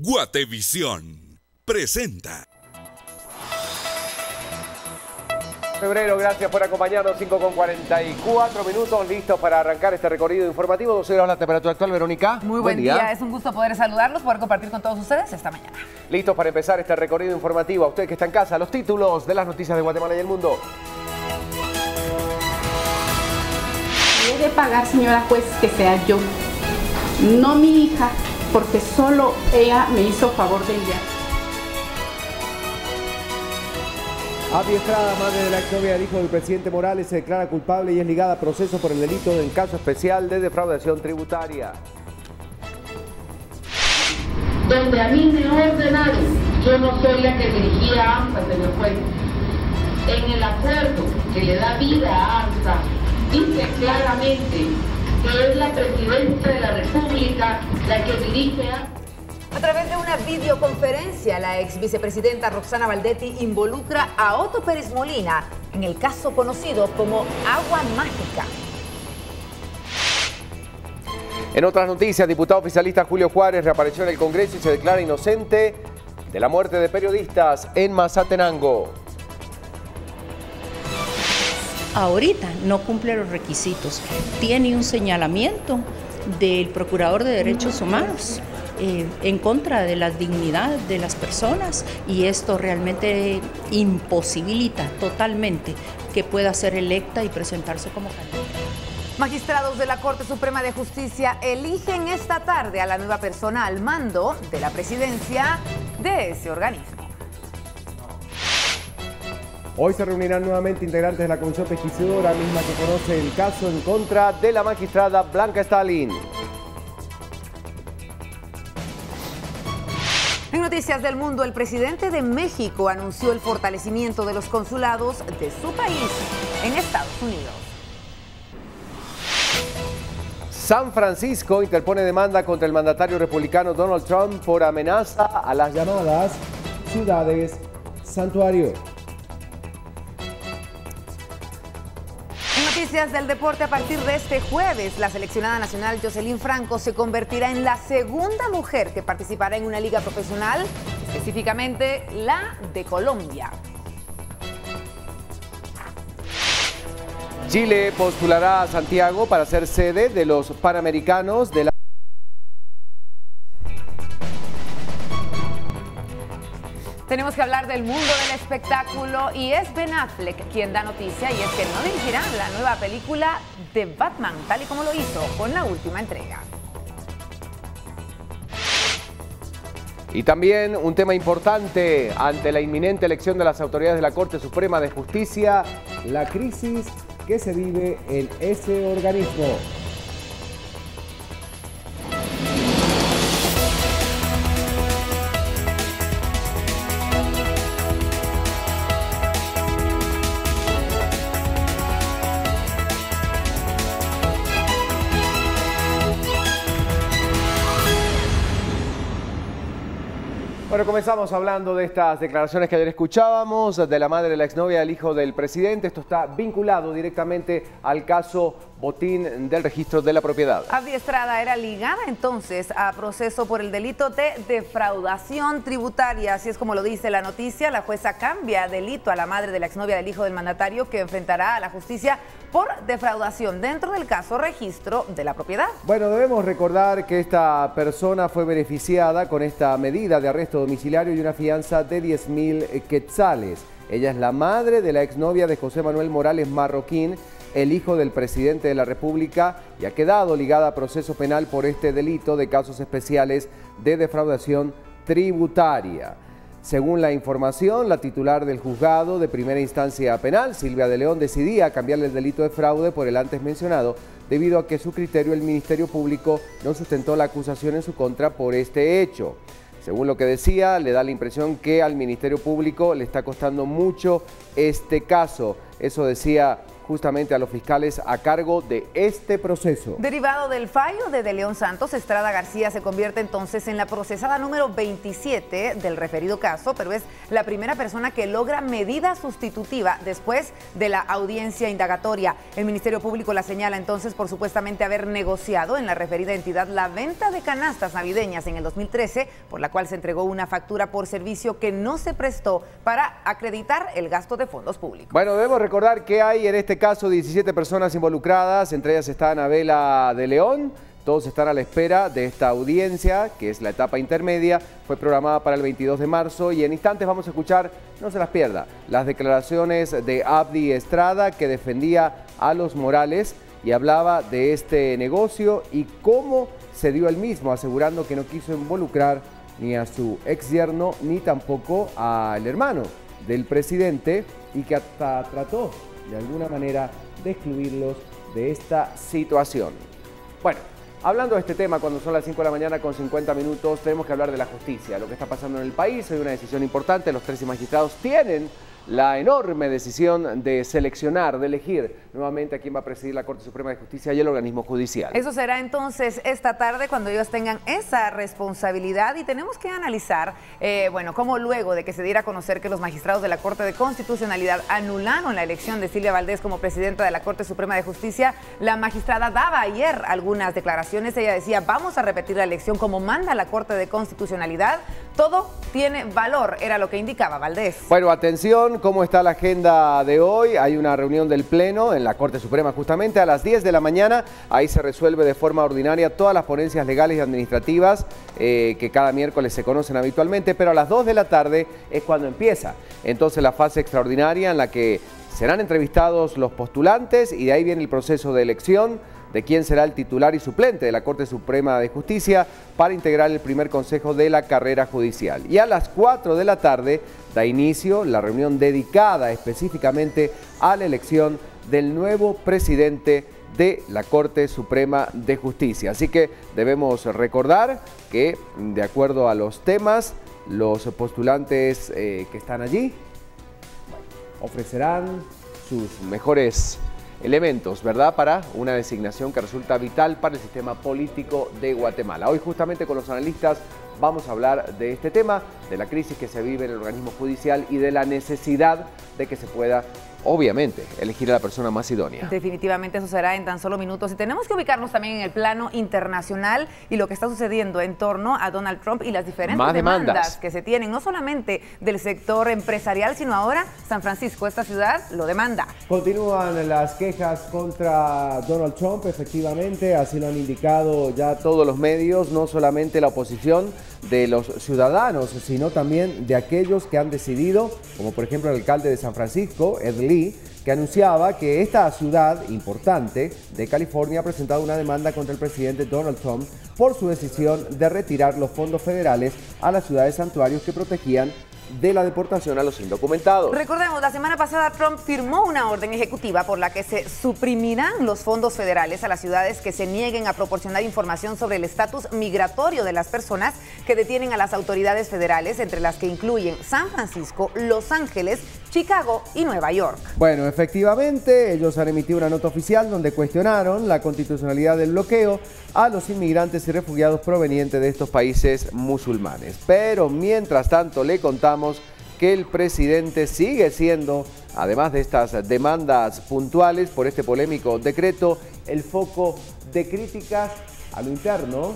Guatevisión presenta. Febrero, gracias por acompañarnos, 5:44, listos para arrancar este recorrido informativo. 12 grados la temperatura actual, Verónica. Muy buen día, es un gusto poder saludarlos, poder compartir con todos ustedes esta mañana. Listos para empezar este recorrido informativo. A usted que está en casa, los títulos de las noticias de Guatemala y el mundo. Debe pagar, señora juez, que sea yo, no mi hija, porque solo ella me hizo favor de enviar. Abby Estrada, madre de la exnovia del hijo del presidente Morales, se declara culpable y es ligada a proceso por el delito del caso especial de defraudación tributaria. Donde a mí me ordenaron, yo no soy la que dirigía a AMSA, señor juez. En el acuerdo que le da vida a AMSA, dice claramente que es la Presidenta de la República la que dirige a... A través de una videoconferencia, la ex vicepresidenta Roxana Valdetti involucra a Otto Pérez Molina en el caso conocido como Agua Mágica. En otras noticias, diputado oficialista Julio Juárez reapareció en el Congreso y se declara inocente de la muerte de periodistas en Mazatenango. Ahorita no cumple los requisitos. Tiene un señalamiento del Procurador de Derechos Humanos en contra de la dignidad de las personas, y esto realmente imposibilita totalmente que pueda ser electa y presentarse como candidata. Magistrados de la Corte Suprema de Justicia eligen esta tarde a la nueva persona al mando de la presidencia de ese organismo. Hoy se reunirán nuevamente integrantes de la Comisión Pesquisidora, misma que conoce el caso en contra de la magistrada Blanca Stalin. En noticias del mundo, el presidente de México anunció el fortalecimiento de los consulados de su país en Estados Unidos. San Francisco interpone demanda contra el mandatario republicano Donald Trump por amenaza a las llamadas ciudades santuario. En noticias del deporte, a partir de este jueves, la seleccionada nacional Jocelyn Franco se convertirá en la segunda mujer que participará en una liga profesional, específicamente la de Colombia. Chile postulará a Santiago para ser sede de los Panamericanos de la... Tenemos que hablar del mundo del espectáculo y es Ben Affleck quien da noticia, y es que no dirigirá la nueva película de Batman, tal y como lo hizo con la última entrega. Y también un tema importante ante la inminente elección de las autoridades de la Corte Suprema de Justicia, la crisis que se vive en ese organismo. Bueno, comenzamos hablando de estas declaraciones que ayer escuchábamos de la madre de la exnovia del hijo del presidente. Esto está vinculado directamente al caso botín del registro de la propiedad. Abby Estrada era ligada entonces a proceso por el delito de defraudación tributaria. Así es como lo dice la noticia. La jueza cambia delito a la madre de la exnovia del hijo del mandatario, que enfrentará a la justicia por defraudación dentro del caso registro de la propiedad. Bueno, debemos recordar que esta persona fue beneficiada con esta medida de arresto domiciliario y una fianza de 10.000 quetzales. Ella es la madre de la exnovia de José Manuel Morales Marroquín, el hijo del presidente de la República, y ha quedado ligada a proceso penal por este delito de casos especiales de defraudación tributaria. Según la información, la titular del juzgado de primera instancia penal, Silvia de León, decidía cambiarle el delito de fraude por el antes mencionado, debido a que su criterio el Ministerio Público no sustentó la acusación en su contra por este hecho. Según lo que decía, le da la impresión que al Ministerio Público le está costando mucho este caso. Eso decía justamente a los fiscales a cargo de este proceso. Derivado del fallo de León Santos, Estrada García se convierte entonces en la procesada número 27 del referido caso, pero es la primera persona que logra medida sustitutiva después de la audiencia indagatoria. El Ministerio Público la señala entonces por supuestamente haber negociado en la referida entidad la venta de canastas navideñas en el 2013, por la cual se entregó una factura por servicio que no se prestó para acreditar el gasto de fondos públicos. Bueno, debemos recordar que hay en este caso 17 personas involucradas, entre ellas está Anabela de León. Todos están a la espera de esta audiencia, que es la etapa intermedia, fue programada para el 22 de marzo y en instantes vamos a escuchar, no se las pierda, las declaraciones de Abdi Estrada, que defendía a los Morales y hablaba de este negocio y cómo se dio el mismo, asegurando que no quiso involucrar ni a su ex yerno ni tampoco al hermano del presidente y que hasta trató de alguna manera de excluirlos de esta situación. Bueno, hablando de este tema, cuando son las 5 de la mañana con 50 minutos, tenemos que hablar de la justicia, lo que está pasando en el país. Hay una decisión importante, los 13 magistrados tienen la enorme decisión de seleccionar, de elegir nuevamente a quién va a presidir la Corte Suprema de Justicia y el organismo judicial. Eso será entonces esta tarde cuando ellos tengan esa responsabilidad y tenemos que analizar, bueno, cómo luego de que se diera a conocer que los magistrados de la Corte de Constitucionalidad anularon la elección de Silvia Valdés como presidenta de la Corte Suprema de Justicia, la magistrada daba ayer algunas declaraciones. Ella decía, vamos a repetir la elección como manda la Corte de Constitucionalidad, todo tiene valor, era lo que indicaba Valdés. Bueno, atención, ¿cómo está la agenda de hoy? Hay una reunión del Pleno en la Corte Suprema justamente a las 10 de la mañana. Ahí se resuelve de forma ordinaria todas las ponencias legales y administrativas que cada miércoles se conocen habitualmente, pero a las 2 de la tarde es cuando empieza. Entonces la fase extraordinaria en la que serán entrevistados los postulantes y de ahí viene el proceso de elección de quién será el titular y suplente de la Corte Suprema de Justicia para integrar el primer consejo de la carrera judicial. Y a las 4 de la tarde da inicio la reunión dedicada específicamente a la elección del nuevo presidente de la Corte Suprema de Justicia. Así que debemos recordar que, de acuerdo a los temas, los postulantes que están allí ofrecerán sus mejores elementos, ¿verdad?, para una designación que resulta vital para el sistema político de Guatemala. Hoy justamente con los analistas vamos a hablar de este tema, de la crisis que se vive en el organismo judicial y de la necesidad de que se pueda, obviamente, elegir a la persona más idónea. Definitivamente eso será en tan solo minutos. Y tenemos que ubicarnos también en el plano internacional y lo que está sucediendo en torno a Donald Trump y las diferentes demandas que se tienen, no solamente del sector empresarial, sino ahora San Francisco, esta ciudad, lo demanda. Continúan las quejas contra Donald Trump, efectivamente, así lo han indicado ya todos los medios, no solamente la oposición de los ciudadanos, sino también de aquellos que han decidido, como por ejemplo el alcalde de San Francisco, Ed Lee, que anunciaba que esta ciudad importante de California ha presentado una demanda contra el presidente Donald Trump por su decisión de retirar los fondos federales a las ciudades santuarios que protegían de la deportación a los indocumentados. Recordemos, la semana pasada Trump firmó una orden ejecutiva por la que se suprimirán los fondos federales a las ciudades que se nieguen a proporcionar información sobre el estatus migratorio de las personas que detienen a las autoridades federales, entre las que incluyen San Francisco, Los Ángeles, Chicago y Nueva York. Bueno, efectivamente, ellos han emitido una nota oficial donde cuestionaron la constitucionalidad del bloqueo a los inmigrantes y refugiados provenientes de estos países musulmanes. Pero mientras tanto le contamos que el presidente sigue siendo, además de estas demandas puntuales por este polémico decreto, el foco de críticas a lo interno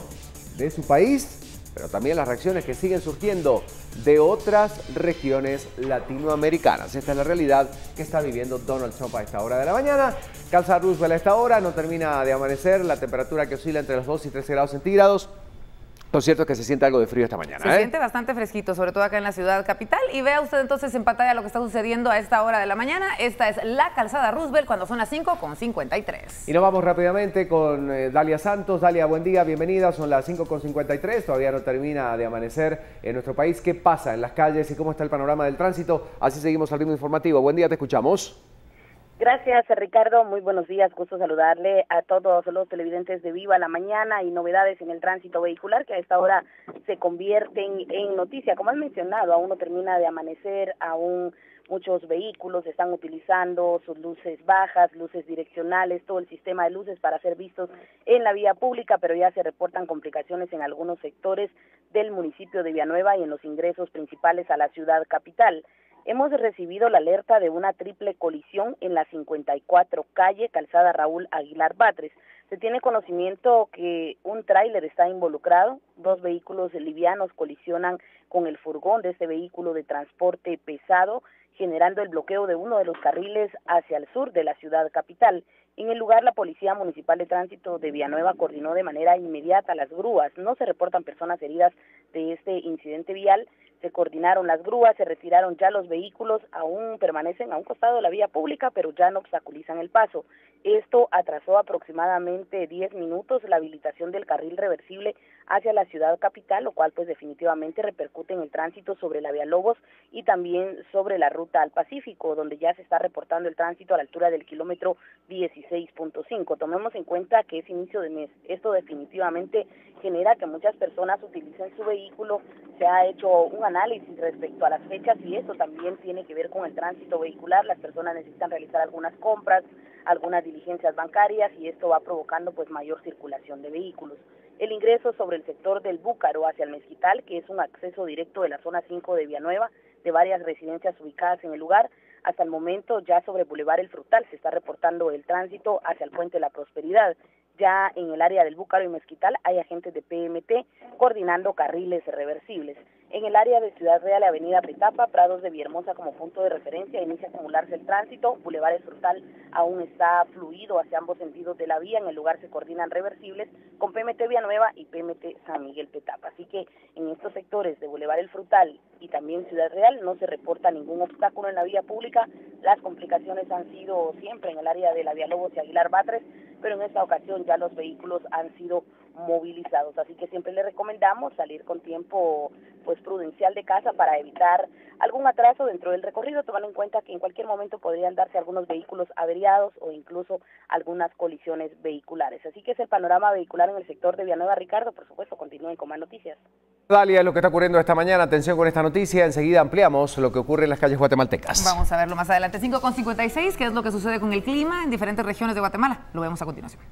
de su país, pero también las reacciones que siguen surgiendo de otras regiones latinoamericanas. Esta es la realidad que está viviendo Donald Trump a esta hora de la mañana. Calza Roosevelt a esta hora, no termina de amanecer, la temperatura que oscila entre los 2 y 13 grados centígrados. Lo cierto es que se siente algo de frío esta mañana. Se siente bastante fresquito, sobre todo acá en la ciudad capital. Y vea usted entonces en pantalla lo que está sucediendo a esta hora de la mañana. Esta es la Calzada Roosevelt cuando son las 5:53. Y nos vamos rápidamente con Dalia Santos. Dalia, buen día, bienvenida. Son las 5:53. Todavía no termina de amanecer en nuestro país. ¿Qué pasa en las calles y cómo está el panorama del tránsito? Así seguimos al ritmo informativo. Buen día, te escuchamos. Gracias, Ricardo. Muy buenos días. Gusto saludarle a todos los televidentes de Viva la Mañana y novedades en el tránsito vehicular que a esta hora se convierten en noticia. Como has mencionado, aún no termina de amanecer, aún Muchos vehículos están utilizando sus luces bajas, luces direccionales, todo el sistema de luces para ser vistos en la vía pública, pero ya se reportan complicaciones en algunos sectores del municipio de Villanueva y en los ingresos principales a la ciudad capital. Hemos recibido la alerta de una triple colisión en la 54 calle, calzada Raúl Aguilar Batres. Se tiene conocimiento que un tráiler está involucrado, 2 vehículos livianos colisionan con el furgón de este vehículo de transporte pesado, generando el bloqueo de uno de los carriles hacia el sur de la ciudad capital. En el lugar, la Policía Municipal de Tránsito de Villanueva coordinó de manera inmediata las grúas. No se reportan personas heridas de este incidente vial. Se coordinaron las grúas, se retiraron ya los vehículos, aún permanecen a un costado de la vía pública, pero ya no obstaculizan el paso. Esto atrasó aproximadamente 10 minutos la habilitación del carril reversible hacia la ciudad capital, lo cual pues definitivamente repercute en el tránsito sobre la vía Lobos y también sobre la ruta al Pacífico, donde ya se está reportando el tránsito a la altura del kilómetro 16.5. Tomemos en cuenta que es inicio de mes. Esto definitivamente genera que muchas personas utilicen su vehículo. Se ha hecho un análisis respecto a las fechas y eso también tiene que ver con el tránsito vehicular. Las personas necesitan realizar algunas compras, algunas diligencias bancarias y esto va provocando pues mayor circulación de vehículos. El ingreso sobre el sector del Búcaro hacia el Mezquital, que es un acceso directo de la zona 5 de Villanueva, de varias residencias ubicadas en el lugar. Hasta el momento ya sobre Boulevard El Frutal se está reportando el tránsito hacia el Puente de la Prosperidad. Ya en el área del Búcaro y Mezquital hay agentes de PMT coordinando carriles reversibles. En el área de Ciudad Real, Avenida Petapa, Prados de Villahermosa como punto de referencia, inicia a acumularse el tránsito. Boulevard El Frutal aún está fluido hacia ambos sentidos de la vía. En el lugar se coordinan reversibles con PMT Villanueva y PMT San Miguel Petapa. Así que en estos sectores de Boulevard El Frutal y también Ciudad Real no se reporta ningún obstáculo en la vía pública. Las complicaciones han sido siempre en el área de la vía Lobos y Aguilar Batres, pero en esta ocasión ya los vehículos han sido movilizados, así que siempre le recomendamos salir con tiempo pues prudencial de casa para evitar algún atraso dentro del recorrido, tomando en cuenta que en cualquier momento podrían darse algunos vehículos averiados o incluso algunas colisiones vehiculares. Así que es el panorama vehicular en el sector de Villanueva. Ricardo, por supuesto, continúen con más noticias. Dalia, es lo que está ocurriendo esta mañana. Atención con esta noticia. Enseguida ampliamos lo que ocurre en las calles guatemaltecas. Vamos a verlo más adelante. 5:56, ¿qué es lo que sucede con el clima en diferentes regiones de Guatemala? Lo vemos a continuación.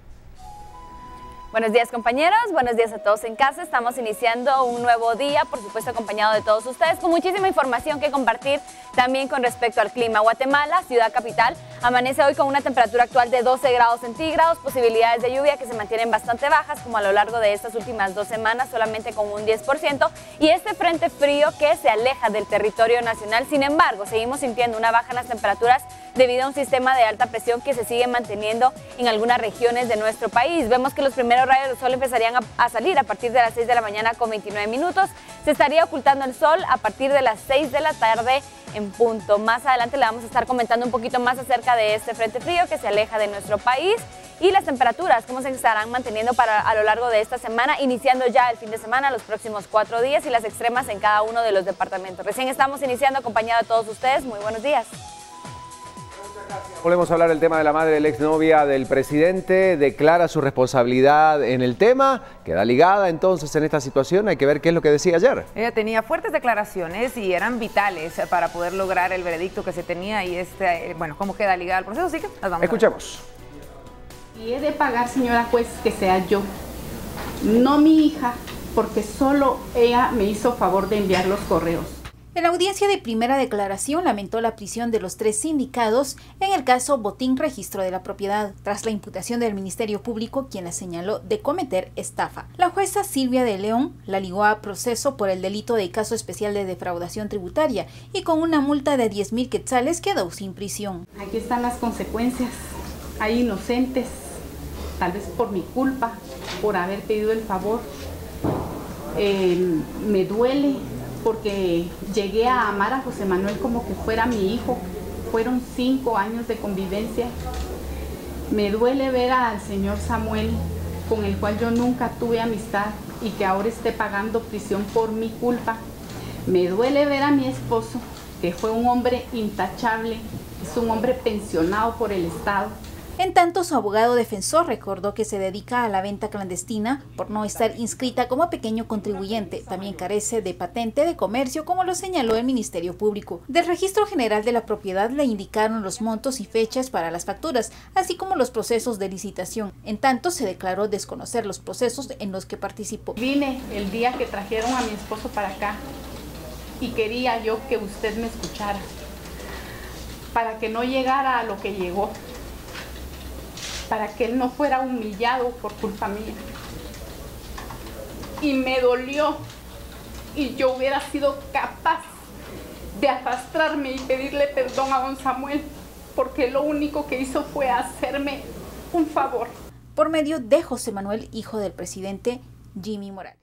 Buenos días, compañeros, buenos días a todos en casa. Estamos iniciando un nuevo día, por supuesto acompañado de todos ustedes, con muchísima información que compartir también con respecto al clima. Guatemala, ciudad capital, amanece hoy con una temperatura actual de 12 grados centígrados, posibilidades de lluvia que se mantienen bastante bajas, como a lo largo de estas últimas 2 semanas, solamente con un 10%, y este frente frío que se aleja del territorio nacional. Sin embargo, seguimos sintiendo una baja en las temperaturas debido a un sistema de alta presión que se sigue manteniendo en algunas regiones de nuestro país. Vemos que los primeros rayos del sol empezarían a salir a partir de las 6 de la mañana con 29 minutos. Se estaría ocultando el sol a partir de las 6 de la tarde en punto. Más adelante le vamos a estar comentando un poquito más acerca de este frente frío que se aleja de nuestro país y las temperaturas, cómo se estarán manteniendo a lo largo de esta semana, iniciando ya el fin de semana, los próximos 4 días y las extremas en cada uno de los departamentos. Recién estamos iniciando acompañado de todos ustedes. Muy buenos días. Volvemos a hablar del tema de la madre de la exnovia del presidente. Declara su responsabilidad en el tema. Queda ligada entonces en esta situación. Hay que ver qué es lo que decía ayer. Ella tenía fuertes declaraciones y eran vitales para poder lograr el veredicto que se tenía y bueno, cómo queda ligada al proceso. Así que las vamos Escuchemos. Y he de pagar, señora juez, que sea yo, no mi hija, porque solo ella me hizo favor de enviar los correos. En la audiencia de primera declaración lamentó la prisión de los 3 sindicados en el caso Botín Registro de la Propiedad, tras la imputación del Ministerio Público, quien la señaló de cometer estafa. La jueza Silvia de León la ligó a proceso por el delito de caso especial de defraudación tributaria y con una multa de 10,000 quetzales quedó sin prisión. Aquí están las consecuencias. Hay inocentes, tal vez por mi culpa, por haber pedido el favor. Me duele, porque llegué a amar a José Manuel como que fuera mi hijo. Fueron 5 años de convivencia. Me duele ver al señor Samuel, con el cual yo nunca tuve amistad y que ahora esté pagando prisión por mi culpa. Me duele ver a mi esposo, que fue un hombre intachable, es un hombre pensionado por el Estado. En tanto, su abogado defensor recordó que se dedica a la venta clandestina por no estar inscrita como pequeño contribuyente. También carece de patente de comercio, como lo señaló el Ministerio Público. Del Registro General de la Propiedad le indicaron los montos y fechas para las facturas, así como los procesos de licitación. En tanto, se declaró desconocer los procesos en los que participó. Vine el día que trajeron a mi esposo para acá y quería yo que usted me escuchara, para que no llegara a lo que llegó, para que él no fuera humillado por culpa mía. Y me dolió, y yo hubiera sido capaz de arrastrarme y pedirle perdón a don Samuel, porque lo único que hizo fue hacerme un favor. Por medio de José Manuel, hijo del presidente Jimmy Morales.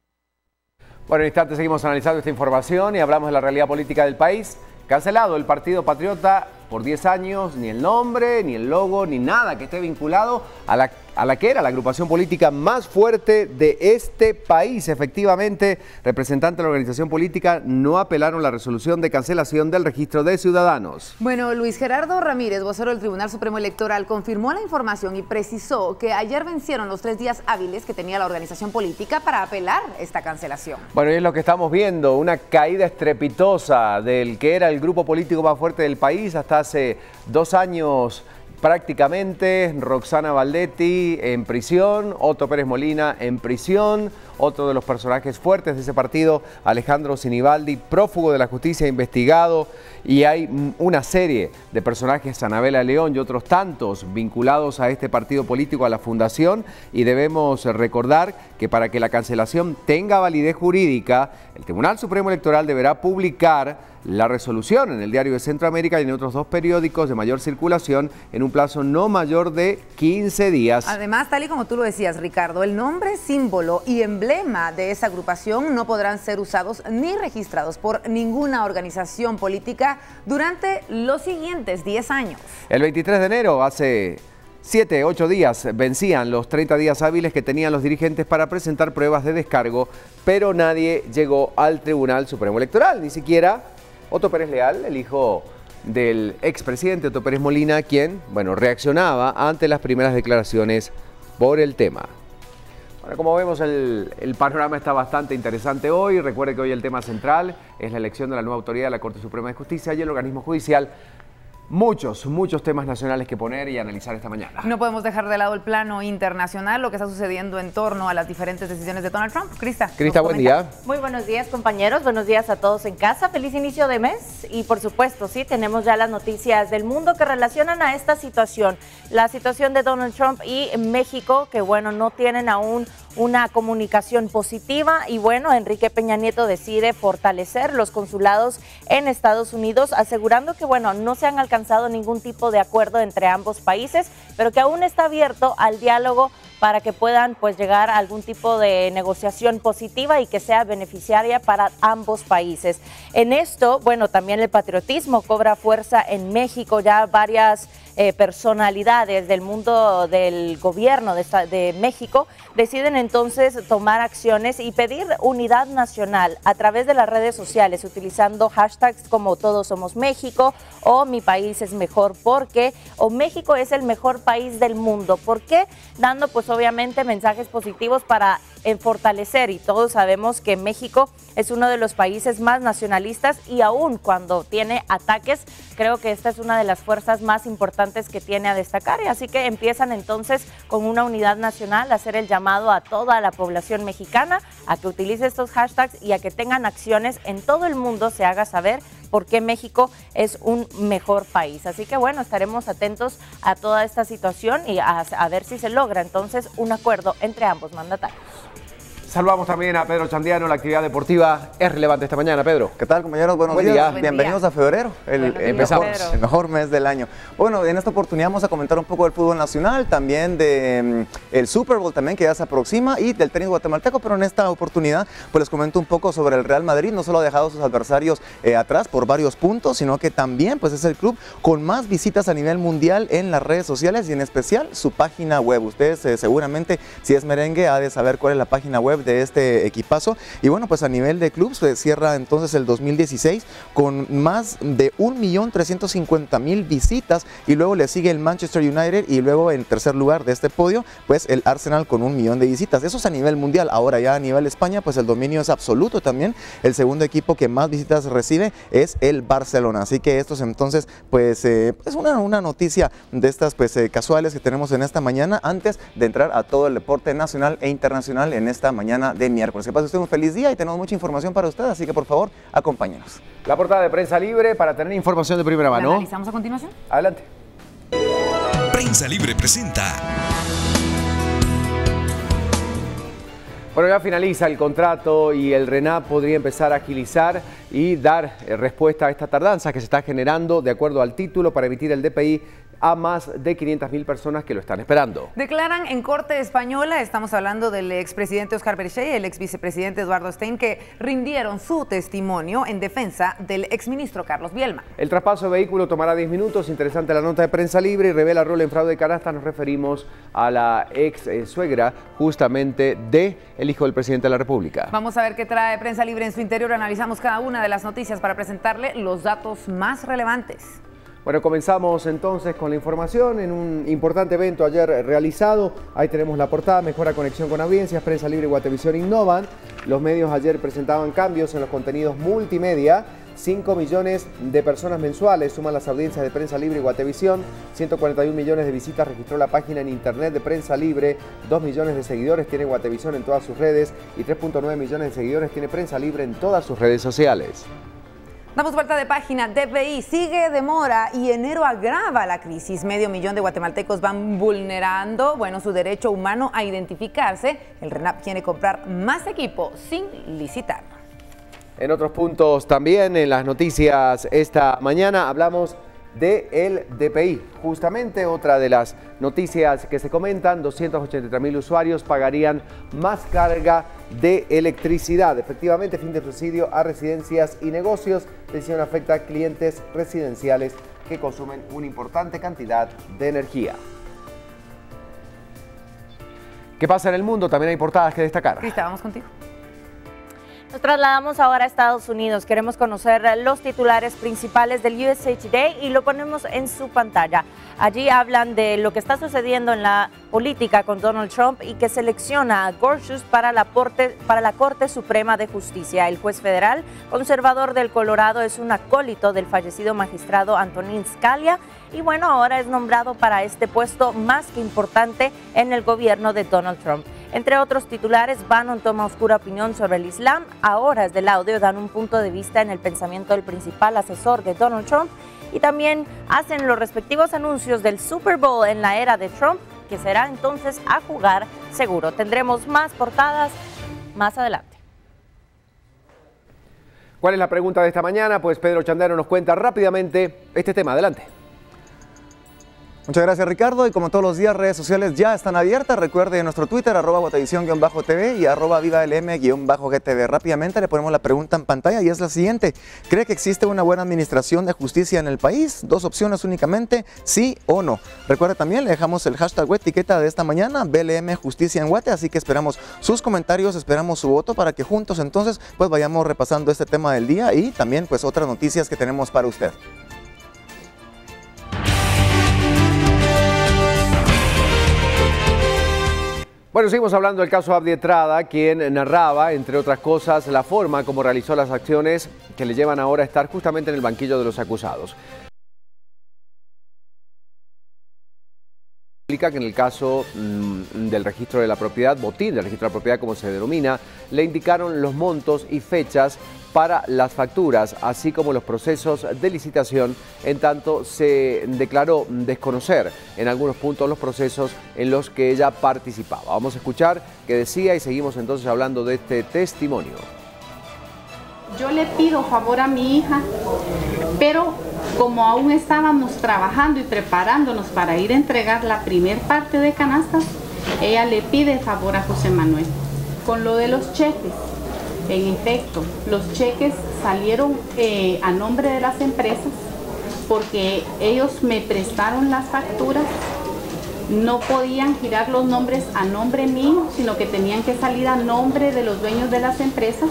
Bueno, en instantes seguimos analizando esta información y hablamos de la realidad política del país. Cancelado el Partido Patriota por 10 años, ni el nombre, ni el logo, ni nada que esté vinculado a la que era la agrupación política más fuerte de este país. Efectivamente, representantes de la organización política no apelaron la resolución de cancelación del registro de ciudadanos. Bueno, Luis Gerardo Ramírez, vocero del Tribunal Supremo Electoral, confirmó la información y precisó que ayer vencieron los 3 días hábiles que tenía la organización política para apelar esta cancelación. Bueno, y es lo que estamos viendo, una caída estrepitosa del que era el grupo político más fuerte del país hasta hace 2 años prácticamente. Roxana Valdetti en prisión, Otto Pérez Molina en prisión, otro de los personajes fuertes de ese partido, Alejandro Sinibaldi, prófugo de la justicia, investigado, y hay una serie de personajes, Anabela León y otros tantos vinculados a este partido político, a la fundación, y debemos recordar que para que la cancelación tenga validez jurídica, el Tribunal Supremo Electoral deberá publicar la resolución en el Diario de Centroamérica y en otros 2 periódicos de mayor circulación en un plazo no mayor de 15 días. Además, tal y como tú lo decías, Ricardo, el nombre, símbolo y emblema de esa agrupación no podrán ser usados ni registrados por ninguna organización política durante los siguientes 10 años. El 23 de enero, hace 7, 8 días, vencían los 30 días hábiles que tenían los dirigentes para presentar pruebas de descargo, pero nadie llegó al Tribunal Supremo Electoral, ni siquiera Otto Pérez Leal, el hijo del expresidente Otto Pérez Molina, quien, bueno, reaccionaba ante las primeras declaraciones por el tema. Bueno, como vemos, el panorama está bastante interesante hoy. Recuerde que hoy el tema central es la elección de la nueva autoridad de la Corte Suprema de Justicia y el organismo judicial. Muchos temas nacionales que poner y analizar esta mañana. No podemos dejar de lado el plano internacional, lo que está sucediendo en torno a las diferentes decisiones de Donald Trump. Crista, buen día. Muy buenos días, compañeros. Buenos días a todos en casa. Feliz inicio de mes. Y por supuesto, sí, tenemos ya las noticias del mundo que relacionan a esta situación. La situación de Donald Trump y México, que bueno, no tienen aún una comunicación positiva, y bueno, Enrique Peña Nieto decide fortalecer los consulados en Estados Unidos, asegurando que bueno, no se han alcanzado ningún tipo de acuerdo entre ambos países, pero que aún está abierto al diálogo para que puedan pues llegar a algún tipo de negociación positiva y que sea beneficiaria para ambos países. En esto, bueno, también el patriotismo cobra fuerza en México. Ya varias personalidades del mundo del gobierno de México deciden entonces tomar acciones y pedir unidad nacional a través de las redes sociales, utilizando hashtags como Todos Somos México o Mi País es Mejor porque, o México es el mejor país del mundo. ¿Por qué? Dando pues obviamente mensajes positivos para fortalecer, y todos sabemos que México es uno de los países más nacionalistas, y aún cuando tiene ataques, creo que esta es una de las fuerzas más importantes que tiene a destacar, y así que empiezan entonces con una unidad nacional a hacer el llamado a toda la población mexicana a que utilice estos hashtags y a que tengan acciones en todo el mundo, se haga saber por qué México es un mejor país. Así que bueno, estaremos atentos a toda esta situación y a ver si se logra entonces un acuerdo entre ambos mandatarios. Saludamos también a Pedro Chandiano. La actividad deportiva es relevante esta mañana. Pedro. ¿Qué tal, compañeros? Buenos días. Bienvenidos a febrero, el mejor mes del año. Bueno, en esta oportunidad vamos a comentar un poco del fútbol nacional, también de el Super Bowl también, que ya se aproxima, y del tenis guatemalteco, pero en esta oportunidad pues les comento un poco sobre el Real Madrid. No solo ha dejado a sus adversarios atrás por varios puntos, sino que también pues es el club con más visitas a nivel mundial en las redes sociales y en especial su página web. Ustedes seguramente, si es merengue, ha de saber cuál es la página web chef de este equipazo. Y bueno, pues a nivel de clubes cierra entonces el 2016 con más de 1.350.000 visitas, y luego le sigue el Manchester United, y luego en tercer lugar de este podio pues el Arsenal con 1 millón de visitas. Eso es a nivel mundial. Ahora ya a nivel España pues el dominio es absoluto también. El segundo equipo que más visitas recibe es el Barcelona. Así que estos entonces pues es una noticia de estas pues casuales que tenemos en esta mañana, antes de entrar a todo el deporte nacional e internacional en esta mañana de miércoles. Que pase usted un feliz día y tenemos mucha información para usted, así que por favor acompáñenos. La portada de Prensa Libre para tener información de primera mano. ¿La analizamos a continuación? Adelante. Prensa Libre presenta. Bueno, ya finaliza el contrato y el RENAP podría empezar a agilizar y dar respuesta a esta tardanza que se está generando de acuerdo al título para emitir el DPI a más de 500.000 personas que lo están esperando. Declaran en Corte Española, estamos hablando del expresidente Óscar Berchey y el exvicepresidente Eduardo Stein, que rindieron su testimonio en defensa del exministro Carlos Bielma. El traspaso de vehículo tomará 10 minutos. Interesante la nota de Prensa Libre y revela rol en fraude de canasta. Nos referimos a la ex suegra justamente de el hijo del presidente de la República. Vamos a ver qué trae Prensa Libre en su interior. Analizamos cada una de las noticias para presentarle los datos más relevantes. Bueno, comenzamos entonces con la información en un importante evento ayer realizado. Ahí tenemos la portada, mejora conexión con audiencias, Prensa Libre y Guatevisión innovan. Los medios ayer presentaban cambios en los contenidos multimedia. 5 millones de personas mensuales suman las audiencias de Prensa Libre y Guatevisión. 141 millones de visitas registró la página en internet de Prensa Libre. 2 millones de seguidores tiene Guatevisión en todas sus redes y 3.9 millones de seguidores tiene Prensa Libre en todas sus redes sociales. Damos vuelta de página. DPI sigue demora y enero agrava la crisis. 500.000 de guatemaltecos van vulnerando, su derecho humano a identificarse. El RENAP quiere comprar más equipo sin licitar. En otros puntos también, en las noticias esta mañana, hablamos del DPI. Justamente otra de las noticias que se comentan, 283.000 usuarios pagarían más carga de electricidad. Efectivamente, fin de subsidio a residencias y negocios. Decisión afecta a clientes residenciales que consumen una importante cantidad de energía. ¿Qué pasa en el mundo? También hay portadas que destacar. Crista, vamos contigo. Nos trasladamos ahora a Estados Unidos. Queremos conocer los titulares principales del USA Today y lo ponemos en su pantalla. Allí hablan de lo que está sucediendo en la política con Donald Trump y que selecciona a Gorsuch para la Corte Suprema de Justicia. El juez federal conservador del Colorado es un acólito del fallecido magistrado Antonin Scalia y ahora es nombrado para este puesto más que importante en el gobierno de Donald Trump. Entre otros titulares, Bannon toma oscura opinión sobre el Islam. A horas del audio dan un punto de vista en el pensamiento del principal asesor de Donald Trump y también hacen los respectivos anuncios del Super Bowl en la era de Trump, que será entonces a jugar seguro. Tendremos más portadas más adelante. ¿Cuál es la pregunta de esta mañana? Pues Pedro Chandero nos cuenta rápidamente este tema. Adelante. Muchas gracias, Ricardo, y como todos los días, redes sociales ya están abiertas. Recuerde nuestro Twitter, @guatevisión_tv y @vivalm_gtv. Rápidamente le ponemos la pregunta en pantalla y es la siguiente: ¿cree que existe una buena administración de justicia en el país? 2 opciones únicamente, sí o no. Recuerde también, le dejamos el hashtag o etiqueta de esta mañana, BLM Justicia en Guate, así que esperamos sus comentarios, esperamos su voto para que juntos entonces pues vayamos repasando este tema del día y también pues otras noticias que tenemos para usted. Bueno, seguimos hablando del caso Abdi Estrada, quien narraba, entre otras cosas, la forma como realizó las acciones que le llevan ahora a estar justamente en el banquillo de los acusados. Explica que en el caso del registro de la propiedad, botín del registro de la propiedad como se denomina, le indicaron los montos y fechas para las facturas, así como los procesos de licitación, en tanto se declaró desconocer en algunos puntos los procesos en los que ella participaba. Vamos a escuchar qué decía y seguimos entonces hablando de este testimonio. Yo le pido favor a mi hija, pero como aún estábamos trabajando y preparándonos para ir a entregar la primer parte de canastas, ella le pide favor a José Manuel. Con lo de los cheques, en efecto, los cheques salieron a nombre de las empresas porque ellos me prestaron las facturas no podían girar los nombres a nombre mío, sino que tenían que salir a nombre de los dueños de las empresas.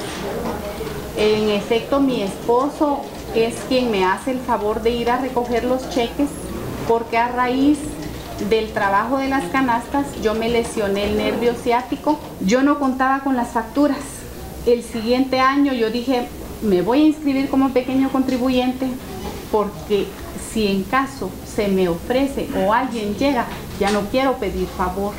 En efecto, mi esposo es quien me hace el favor de ir a recoger los cheques, porque a raíz del trabajo de las canastas yo me lesioné el nervio ciático. Yo no contaba con las facturas. El siguiente año yo dije, me voy a inscribir como pequeño contribuyente, porque si en caso se me ofrece o alguien llega, ya no quiero pedir favor.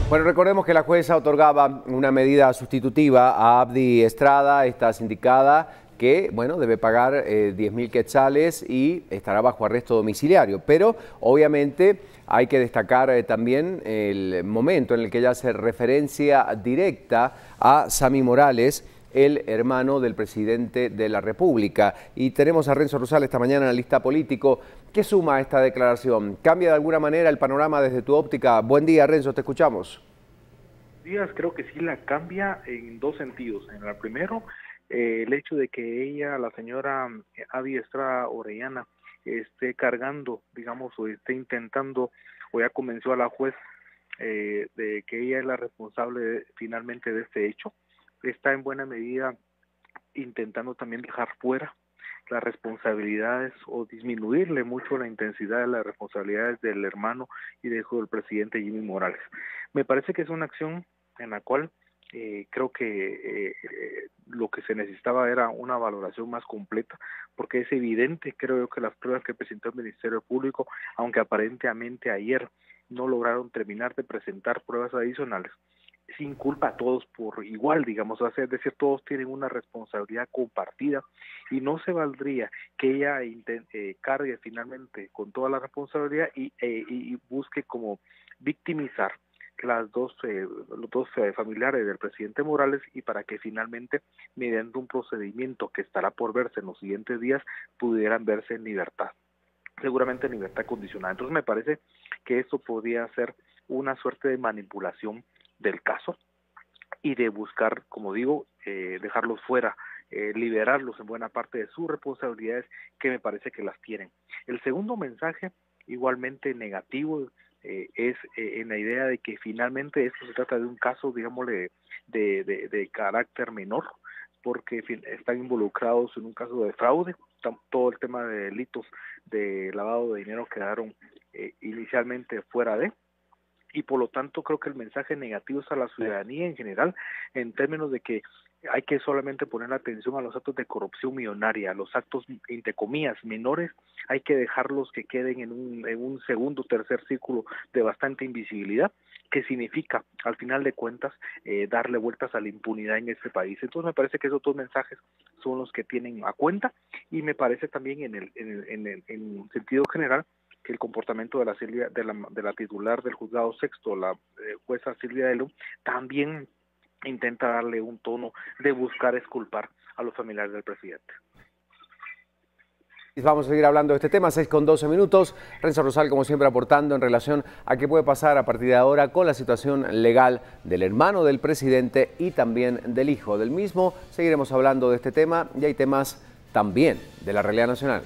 Bueno, recordemos que la jueza otorgaba una medida sustitutiva a Abdi Estrada, esta sindicada, que, bueno, debe pagar 10.000 quetzales y estará bajo arresto domiciliario. Pero, obviamente, hay que destacar también el momento en el que ella hace referencia directa a Sammy Morales, el hermano del presidente de la República. Y tenemos a Renzo Rosal esta mañana, analista político. ¿Qué suma esta declaración? ¿Cambia de alguna manera el panorama desde tu óptica? Buen día, Renzo, te escuchamos. Días, creo que sí la cambia en dos sentidos. En el primero, el hecho de que ella, la señora Abdi Estrada Orellana, esté cargando, digamos, o esté intentando, o ya convenció a la juez de que ella es la responsable finalmente de este hecho, está en buena medida intentando también dejar fuera las responsabilidades o disminuirle mucho la intensidad de las responsabilidades del hermano y del hijo del presidente Jimmy Morales. Me parece que es una acción en la cual creo que lo que se necesitaba era una valoración más completa, porque es evidente, creo yo, que las pruebas que presentó el Ministerio Público, aunque aparentemente ayer no lograron terminar de presentar pruebas adicionales, sin culpa a todos por igual, digamos, o sea, es decir, todos tienen una responsabilidad compartida y no se valdría que ella cargue finalmente con toda la responsabilidad y busque como victimizar los dos familiares del presidente Morales, y para que finalmente, mediante un procedimiento que estará por verse en los siguientes días, pudieran verse en libertad, seguramente en libertad condicional. Entonces me parece que esto podría ser una suerte de manipulación del caso y de buscar, como digo, dejarlos fuera, liberarlos en buena parte de sus responsabilidades, que me parece que las tienen. El segundo mensaje, igualmente negativo, es en la idea de que finalmente esto se trata de un caso, digámosle, de carácter menor, porque están involucrados en un caso de fraude. Todo el tema de delitos de lavado de dinero quedaron inicialmente fuera de, y por lo tanto creo que el mensaje negativo es a la ciudadanía en general, en términos de que hay que solamente poner atención a los actos de corrupción millonaria, los actos, entre comillas, menores, hay que dejarlos que queden en un segundo o tercer círculo de bastante invisibilidad, que significa, al final de cuentas, darle vueltas a la impunidad en este país. Entonces me parece que esos dos mensajes son los que tienen a cuenta, y me parece también en sentido general que el comportamiento de la titular del juzgado sexto, la jueza Silvia Delo, también intenta darle un tono de buscar exculpar a los familiares del presidente. Vamos a seguir hablando de este tema, 6:12 minutos. Renzo Rosal, como siempre, aportando en relación a qué puede pasar a partir de ahora con la situación legal del hermano del presidente y también del hijo del mismo. Seguiremos hablando de este tema, y hay temas también de la realidad nacional.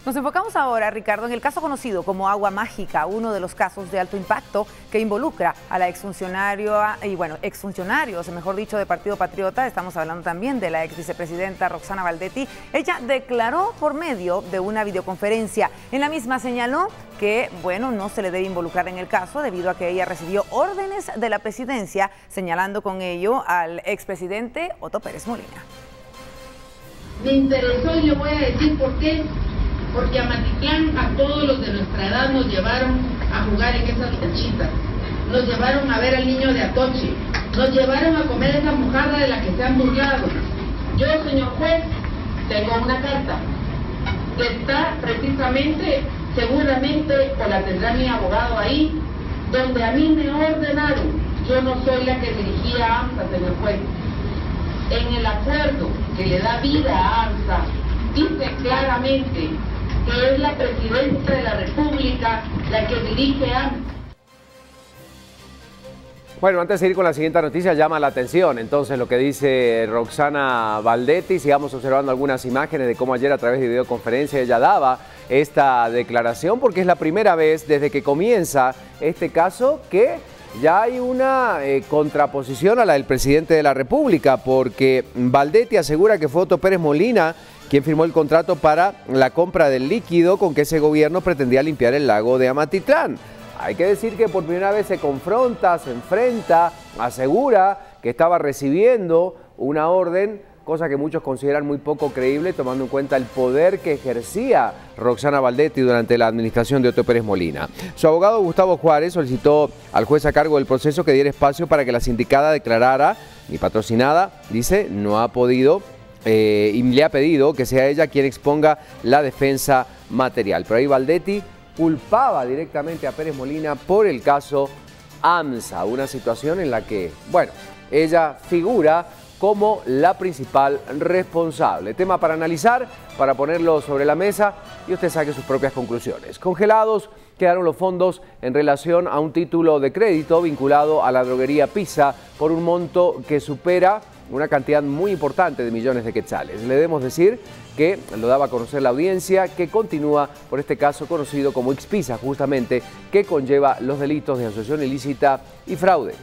Nos enfocamos ahora, Ricardo, en el caso conocido como Agua Mágica, uno de los casos de alto impacto que involucra a la exfuncionarios, mejor dicho, de Partido Patriota. Estamos hablando también de la ex vicepresidenta Roxana Valdetti. Ella declaró por medio de una videoconferencia. En la misma señaló que, bueno, no se le debe involucrar en el caso debido a que ella recibió órdenes de la presidencia, señalando con ello al expresidente Otto Pérez Molina. Me interesó y le voy a decir por qué. Porque a Matitlán, a todos los de nuestra edad, nos llevaron a jugar en esas canchitas, nos llevaron a ver al niño de Atoche, nos llevaron a comer esa mojarra de la que se han burlado. Yo, señor juez, tengo una carta que está precisamente, seguramente, o la tendrá mi abogado ahí, donde a mí me ordenaron, yo no soy la que dirigía a AMSA, señor juez, en el acuerdo que le da vida a AMSA, dice claramente que es la presidenta de la República la que dirige AMSA. Bueno, antes de seguir con la siguiente noticia, llama la atención entonces lo que dice Roxana Baldetti. Sigamos observando algunas imágenes de cómo ayer a través de videoconferencia ella daba esta declaración, porque es la primera vez desde que comienza este caso que ya hay una contraposición a la del presidente de la República, porque Baldetti asegura que fue Otto Pérez Molina quien firmó el contrato para la compra del líquido con que ese gobierno pretendía limpiar el lago de Amatitlán. Hay que decir que por primera vez se confronta, se enfrenta, asegura que estaba recibiendo una orden, cosa que muchos consideran muy poco creíble, tomando en cuenta el poder que ejercía Roxana Baldetti durante la administración de Otto Pérez Molina. Su abogado Gustavo Juárez solicitó al juez a cargo del proceso que diera espacio para que la sindicada declarara, ni patrocinada, dice, no ha podido y le ha pedido que sea ella quien exponga la defensa material. Pero ahí Baldetti culpaba directamente a Pérez Molina por el caso AMSA, una situación en la que, bueno, ella figura como la principal responsable. Tema para analizar, para ponerlo sobre la mesa y usted saque sus propias conclusiones. Congelados quedaron los fondos en relación a un título de crédito vinculado a la droguería Pisa por un monto que supera una cantidad muy importante de millones de quetzales. Le debemos decir que lo daba a conocer la audiencia, que continúa por este caso conocido como Ixpisa, justamente, que conlleva los delitos de asociación ilícita y fraude.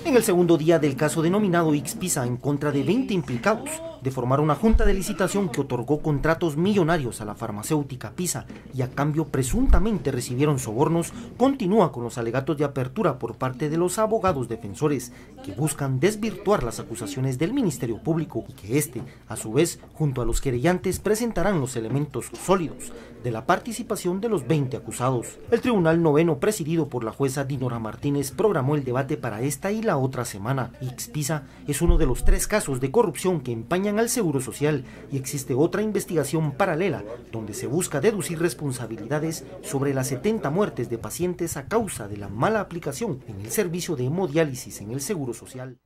En el segundo día del caso denominado Ixpisa en contra de 20 implicados de formar una junta de licitación que otorgó contratos millonarios a la farmacéutica Pisa y a cambio presuntamente recibieron sobornos, continúa con los alegatos de apertura por parte de los abogados defensores que buscan desvirtuar las acusaciones del Ministerio Público y que este, a su vez, junto a los querellantes presentarán los elementos sólidos de la participación de los 20 acusados. El Tribunal Noveno, presidido por la jueza Dinora Martínez, programó el debate para esta y la otra semana. Ixpisa es uno de los 3 casos de corrupción que empañan al Seguro Social y existe otra investigación paralela donde se busca deducir responsabilidades sobre las 70 muertes de pacientes a causa de la mala aplicación en el servicio de hemodiálisis en el Seguro Social.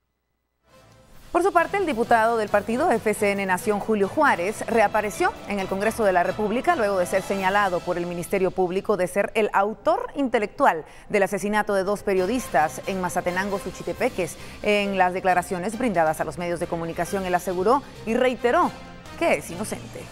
Por su parte, el diputado del partido FCN Nación, Julio Juárez, reapareció en el Congreso de la República luego de ser señalado por el Ministerio Público de ser el autor intelectual del asesinato de 2 periodistas en Mazatenango, Suchitepeques. En las declaraciones brindadas a los medios de comunicación, él aseguró y reiteró que es inocente.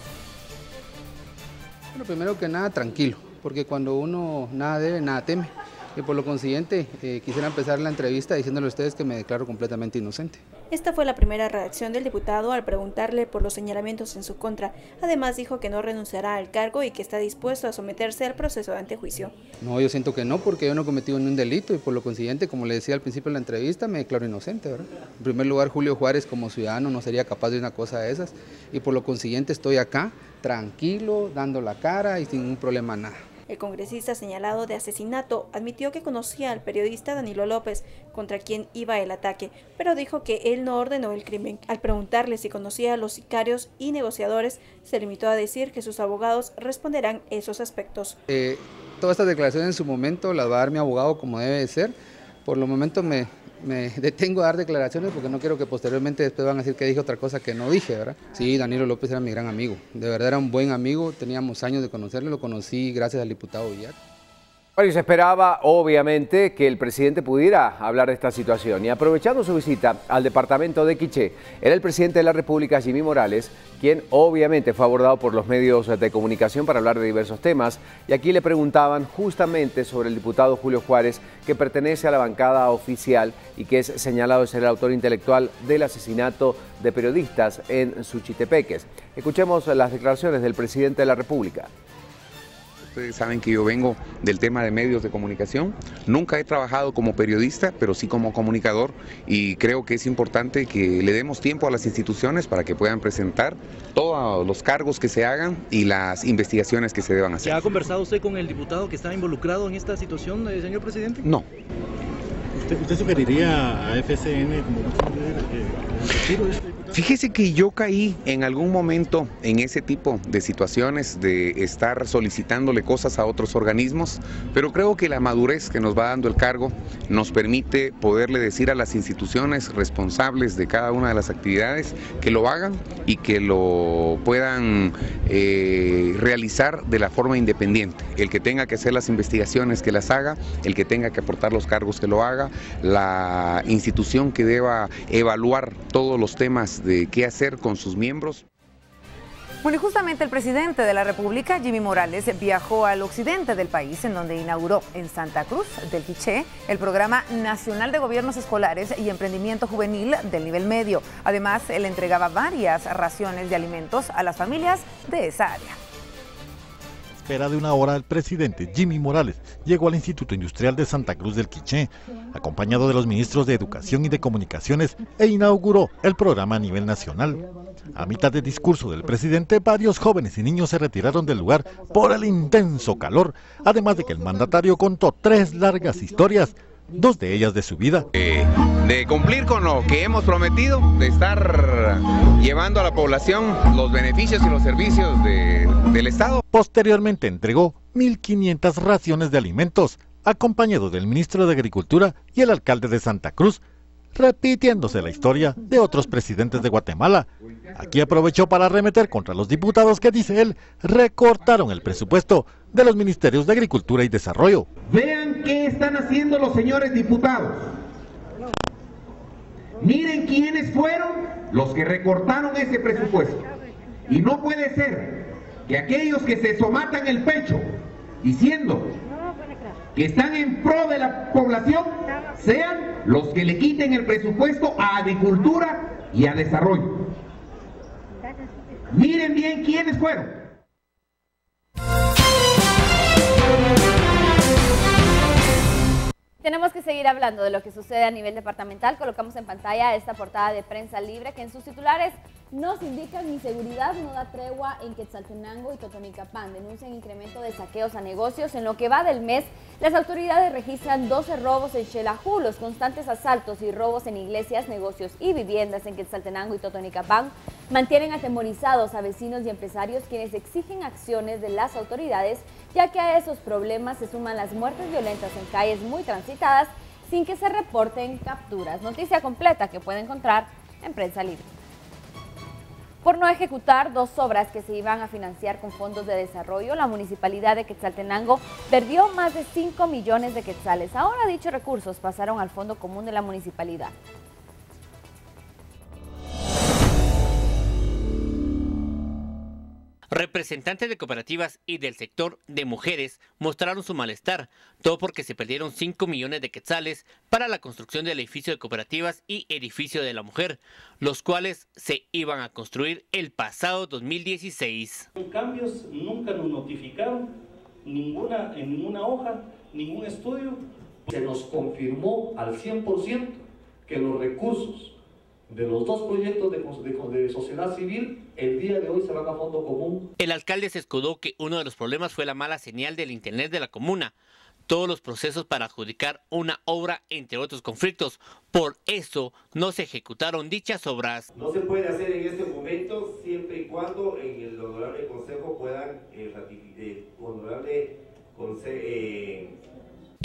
Bueno, primero que nada, tranquilo, porque cuando uno nada debe, nada teme. Y por lo consiguiente, quisiera empezar la entrevista diciéndole a ustedes que me declaro completamente inocente. Esta fue la primera reacción del diputado al preguntarle por los señalamientos en su contra. Además dijo que no renunciará al cargo y que está dispuesto a someterse al proceso de antejuicio. No, yo siento que no, porque yo no he cometido ningún delito y por lo consiguiente, como le decía al principio de la entrevista, me declaro inocente, ¿verdad? En primer lugar, Julio Juárez como ciudadano no sería capaz de una cosa de esas y por lo consiguiente estoy acá, tranquilo, dando la cara y sin ningún problema nada. El congresista señalado de asesinato admitió que conocía al periodista Danilo López, contra quien iba el ataque, pero dijo que él no ordenó el crimen. Al preguntarle si conocía a los sicarios y negociadores, se limitó a decir que sus abogados responderán esos aspectos. Todas estas declaraciones en su momento las va a dar mi abogado como debe de ser. Por el momento me detengo a dar declaraciones porque no quiero que posteriormente después van a decir que dije otra cosa que no dije, ¿verdad? Sí, Danilo López era mi gran amigo, de verdad era un buen amigo, teníamos años de conocerlo, lo conocí gracias al diputado Villar. Bueno, y se esperaba, obviamente, que el presidente pudiera hablar de esta situación. Y aprovechando su visita al departamento de Quiché, era el presidente de la República, Jimmy Morales, quien obviamente fue abordado por los medios de comunicación para hablar de diversos temas. Y aquí le preguntaban justamente sobre el diputado Julio Juárez, que pertenece a la bancada oficial y que es señalado de ser el autor intelectual del asesinato de periodistas en Suchitepeques. Escuchemos las declaraciones del presidente de la República. Ustedes saben que yo vengo del tema de medios de comunicación. Nunca he trabajado como periodista, pero sí como comunicador y creo que es importante que le demos tiempo a las instituciones para que puedan presentar todos los cargos que se hagan y las investigaciones que se deban hacer. ¿Ya ha conversado usted con el diputado que está involucrado en esta situación, señor presidente? No. ¿Usted sugeriría a FCN como un retiro de este diputado? Fíjese que yo caí en algún momento en ese tipo de situaciones de estar solicitándole cosas a otros organismos, pero creo que la madurez que nos va dando el cargo nos permite poderle decir a las instituciones responsables de cada una de las actividades que lo hagan y que lo puedan realizar de la forma independiente. El que tenga que hacer las investigaciones que las haga, el que tenga que aportar los cargos que lo haga, la institución que deba evaluar todos los temas de qué hacer con sus miembros. Bueno, y justamente el presidente de la República, Jimmy Morales, viajó al occidente del país, en donde inauguró en Santa Cruz del Quiché el Programa Nacional de Gobiernos Escolares y Emprendimiento Juvenil del nivel medio. Además, él entregaba varias raciones de alimentos a las familias de esa área. Espera de una hora, el presidente Jimmy Morales llegó al Instituto Industrial de Santa Cruz del Quiché, acompañado de los ministros de Educación y de Comunicaciones, e inauguró el programa a nivel nacional. A mitad del discurso del presidente, varios jóvenes y niños se retiraron del lugar por el intenso calor, además de que el mandatario contó 3 largas historias, 2 de ellas de su vida. De cumplir con lo que hemos prometido, de estar llevando a la población los beneficios y los servicios del Estado. Posteriormente entregó 1.500 raciones de alimentos, acompañado del ministro de Agricultura y el alcalde de Santa Cruz, repitiéndose la historia de otros presidentes de Guatemala. Aquí aprovechó para arremeter contra los diputados que, dice él, recortaron el presupuesto de los ministerios de Agricultura y Desarrollo. Vean qué están haciendo los señores diputados. Miren quiénes fueron los que recortaron ese presupuesto. Y no puede ser que aquellos que se somatan el pecho diciendo que están en pro de la población sean los que le quiten el presupuesto a agricultura y a desarrollo. Miren bien quiénes fueron. Tenemos que seguir hablando de lo que sucede a nivel departamental. Colocamos en pantalla esta portada de Prensa Libre que en sus titulares nos indican: inseguridad no da tregua en Quetzaltenango y Totonicapán. Denuncian incremento de saqueos a negocios. En lo que va del mes, las autoridades registran 12 robos en Xelajú. Los constantes asaltos y robos en iglesias, negocios y viviendas en Quetzaltenango y Totonicapán mantienen atemorizados a vecinos y empresarios, quienes exigen acciones de las autoridades, ya que a esos problemas se suman las muertes violentas en calles muy transitadas sin que se reporten capturas. Noticia completa que puede encontrar en Prensa Libre. Por no ejecutar 2 obras que se iban a financiar con fondos de desarrollo, la municipalidad de Quetzaltenango perdió más de 5 millones de quetzales. Ahora dichos recursos pasaron al Fondo Común de la municipalidad. Representantes de cooperativas y del sector de mujeres mostraron su malestar, todo porque se perdieron 5 millones de quetzales para la construcción del edificio de cooperativas y edificio de la mujer, los cuales se iban a construir el pasado 2016. En cambios nunca nos notificaron, en ninguna hoja, ningún estudio. Se nos confirmó al 100% que los recursos de los 2 proyectos de sociedad civil, el día de hoy se van a fondo común. El alcalde se escudó que uno de los problemas fue la mala señal del internet de la comuna. Todos los procesos para adjudicar una obra, entre otros conflictos. Por eso no se ejecutaron dichas obras. No se puede hacer en este momento siempre y cuando en el honorable consejo puedan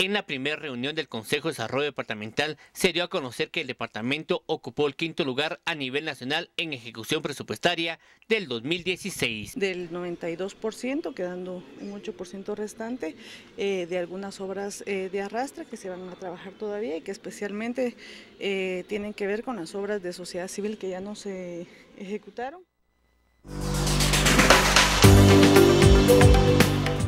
En la primera reunión del Consejo de Desarrollo Departamental se dio a conocer que el departamento ocupó el 5º lugar a nivel nacional en ejecución presupuestaria del 2016. Del 92%, quedando un 8% restante de algunas obras de arrastre que se van a trabajar todavía y que especialmente tienen que ver con las obras de sociedad civil que ya no se ejecutaron.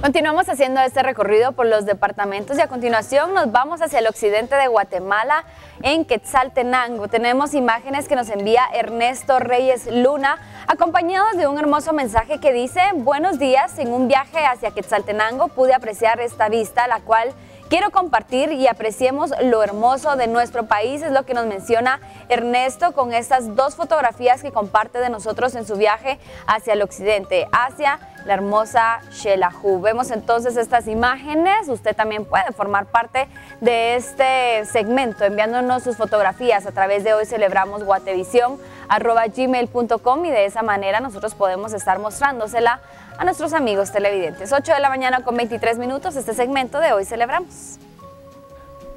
Continuamos haciendo este recorrido por los departamentos y a continuación nos vamos hacia el occidente de Guatemala, en Quetzaltenango. Tenemos imágenes que nos envía Ernesto Reyes Luna, acompañados de un hermoso mensaje que dice: buenos días, en un viaje hacia Quetzaltenango pude apreciar esta vista, la cual quiero compartir y apreciemos lo hermoso de nuestro país, es lo que nos menciona Ernesto con estas 2 fotografías que comparte de nosotros en su viaje hacia el occidente, hacia la hermosa Xelajú. Vemos entonces estas imágenes. Usted también puede formar parte de este segmento enviándonos sus fotografías a través de Hoy Celebramos Guatevisión@gmail.com, y de esa manera nosotros podemos estar mostrándosela a nuestros amigos televidentes. 8 de la mañana con 23 minutos, este segmento de Hoy Celebramos.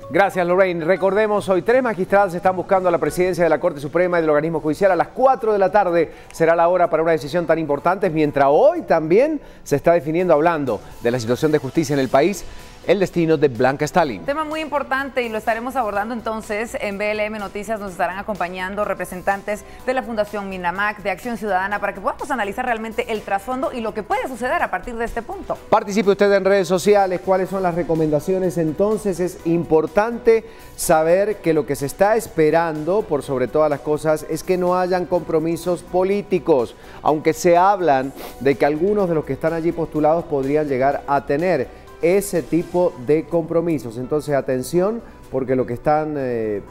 Gracias, Lorraine. Recordemos, hoy 3 magistradas están buscando a la presidencia de la Corte Suprema y del organismo judicial. A las 4 de la tarde será la hora para una decisión tan importante, mientras hoy también se está definiendo, hablando de la situación de justicia en el país, el destino de Blanca Stalin. Tema muy importante y lo estaremos abordando entonces en BLM Noticias. Nos estarán acompañando representantes de la Fundación Minamac, de Acción Ciudadana, para que podamos analizar realmente el trasfondo y lo que puede suceder a partir de este punto. Participe usted en redes sociales. ¿Cuáles son las recomendaciones? Entonces es importante saber que lo que se está esperando, por sobre todas las cosas, es que no hayan compromisos políticos, aunque se hablan de que algunos de los que están allí postulados podrían llegar a tener ese tipo de compromisos. Entonces, atención, porque lo que están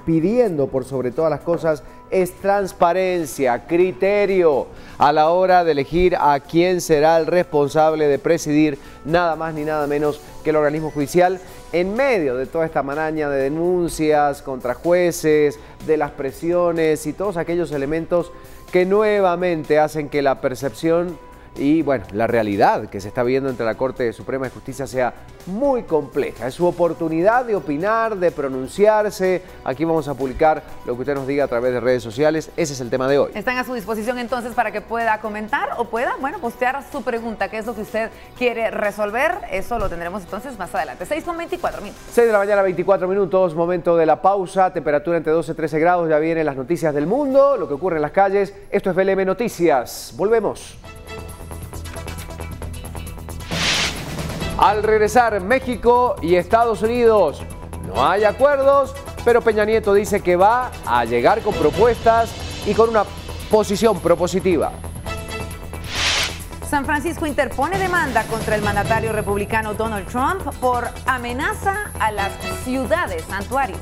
pidiendo por sobre todas las cosas es transparencia, criterio a la hora de elegir a quién será el responsable de presidir nada más ni nada menos que el organismo judicial, en medio de toda esta maraña de denuncias contra jueces, de las presiones y todos aquellos elementos que nuevamente hacen que la percepción y, bueno, la realidad que se está viendo entre la Corte Suprema de Justicia sea muy compleja. Es su oportunidad de opinar, de pronunciarse. Aquí vamos a publicar lo que usted nos diga a través de redes sociales. Ese es el tema de hoy. Están a su disposición entonces para que pueda comentar o pueda, bueno, postear su pregunta, qué es lo que usted quiere resolver. Eso lo tendremos entonces más adelante. 6:24 minutos. 6 de la mañana, 24 minutos, momento de la pausa. Temperatura entre 12 y 13 grados. Ya vienen las noticias del mundo, lo que ocurre en las calles. Esto es BLM Noticias. Volvemos. Al regresar, México y Estados Unidos, no hay acuerdos, pero Peña Nieto dice que va a llegar con propuestas y con una posición propositiva. San Francisco interpone demanda contra el mandatario republicano Donald Trump por amenaza a las ciudades santuario.